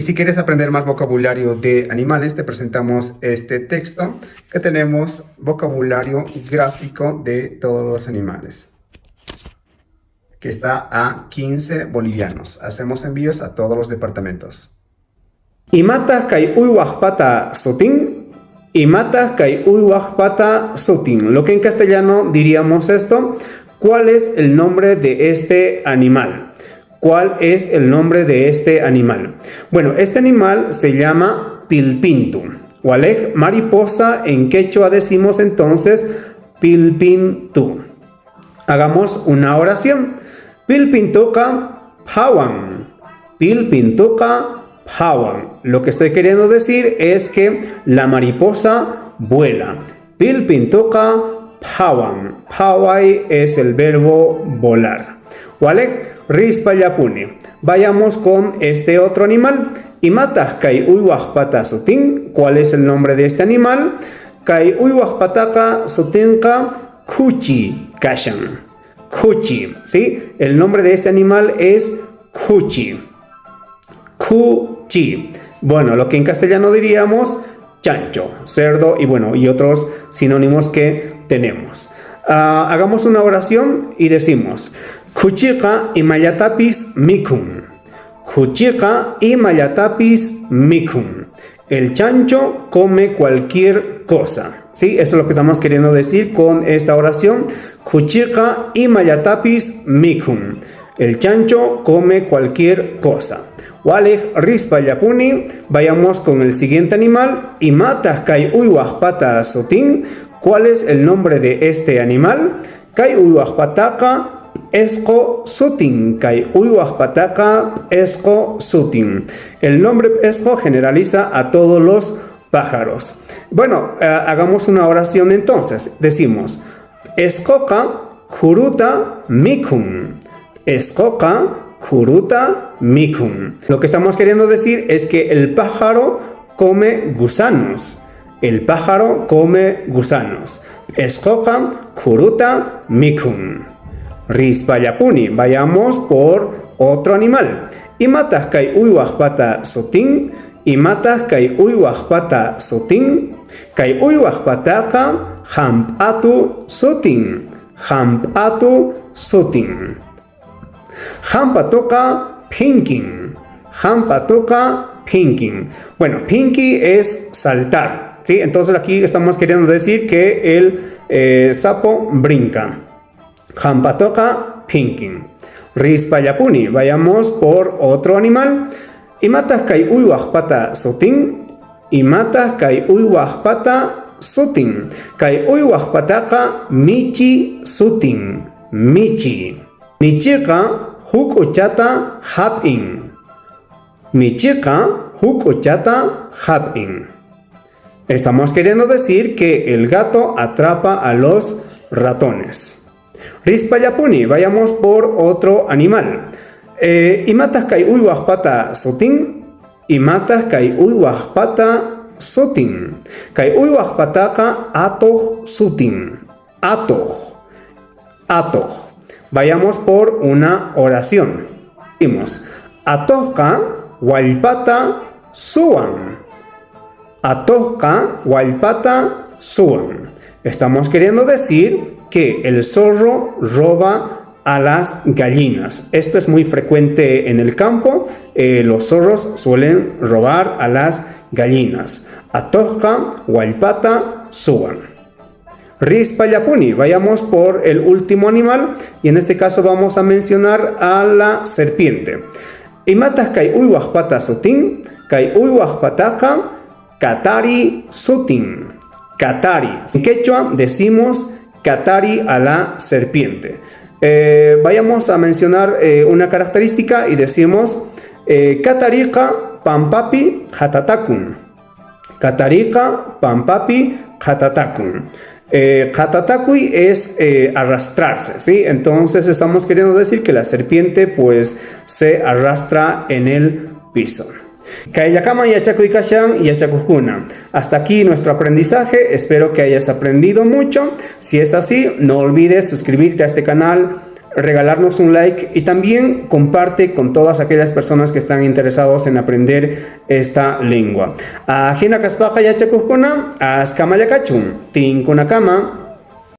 Y si quieres aprender más vocabulario de animales, te presentamos este texto que tenemos vocabulario gráfico de todos los animales, que está a 15 bolivianos. Hacemos envíos a todos los departamentos. Imata kay uywaq pata sutin. Imata kay uywaq pata sutin. Lo que en castellano diríamos esto. ¿Cuál es el nombre de este animal? ¿Cuál es el nombre de este animal? Bueno, este animal se llama pilpintu. Walej, mariposa, en quechua decimos entonces pilpintu. Hagamos una oración. Pilpintuka pawan. Pilpintuka pawan. Lo que estoy queriendo decir es que la mariposa vuela. Pilpintuka pawan. Pawai es el verbo volar. Walej, rispallapuni. Vayamos con este otro animal. Imata kay uywaq pata sutin. ¿Cuál es el nombre de este animal? Kay uywaq pataka sutinka kuchi kashan. Kuchi, ¿sí? El nombre de este animal es kuchi. Kuchi. Bueno, lo que en castellano diríamos chancho, cerdo y bueno, y otros sinónimos que tenemos. Hagamos una oración y decimos Kuchiqa imallatapis mikun. Kuchiqa imallatapis mikun. El chancho come cualquier cosa. ¿Sí? Eso es lo que estamos queriendo decir con esta oración. Kuchiqa imallatapis mikun. El chancho come cualquier cosa. Walej rispallapuni. Vayamos con el siguiente animal. Imata kay uywaq pata sutin. ¿Cuál es el nombre de este animal? Kay uywaq pataka esco sutin. Kay uywaq pataka esco sutin. El nombre esco generaliza a todos los pájaros. Bueno, hagamos una oración entonces. Decimos escoca kuruta mikun. Escoca kuruta mikun. Lo que estamos queriendo decir es que el pájaro come gusanos. El pájaro come gusanos. Escoca kuruta mikun. Rispallapuni. Vayamos por otro animal. Imata kay uywaq pata sutin. Imata kay uywaq pata sutin. Kay uywaq pataka hamp'atu sutin. Hamp'atu sutin. Hamp'atuqa pinkin. Hamp'atuqa pinkin. Bueno, pinky es saltar. ¿Sí? Entonces aquí estamos queriendo decir que el sapo brinca. Hamp'atuqa pinkin. Rispallapuni. Vayamos por otro animal. Imata kay uywaq pata sutin. Imata kay uywaq pata sutin. Kay uywaq pataka michi sutin. Michi. Michiqa huk uchata hap'in. Michiqa huk uchata hap'in. Estamos queriendo decir que el gato atrapa a los ratones. Rispallapuni. Vayamos por otro animal. Imata kay uywaq pata sutin. Imata kay uywaq pata sutin. Kay uywaq pataka atoj sutin. Atoj. Atoj. Vayamos por una oración. Decimos atojqa wallpata suwan. Atojqa wallpata suwan. Estamos queriendo decir que el zorro roba a las gallinas. Esto es muy frecuente en el campo. Los zorros suelen robar a las gallinas. Atojqa wallpata suwan. Rispallapuni. Vayamos por el último animal y en este caso vamos a mencionar a la serpiente. Imata kay uywaq pata sutin. Kay uywaq pataka katari sutin. Katari. En quechua decimos katari a la serpiente. Vayamos a mencionar una característica y decimos katariqa pampapi hatatakun. Katariqa pampapi hatatakun. Hatatakui es arrastrarse, ¿sí? Entonces estamos queriendo decir que la serpiente pues se arrastra en el piso. Kayakama yachakuy kashan yachakujuna. Hasta aquí nuestro aprendizaje. Espero que hayas aprendido mucho. Si es así, no olvides suscribirte a este canal, regalarnos un like y también comparte con todas aquellas personas que están interesados en aprender esta lengua. Ajena kaspaqa yachakuqkuna, askamallakachun, tinkunakama.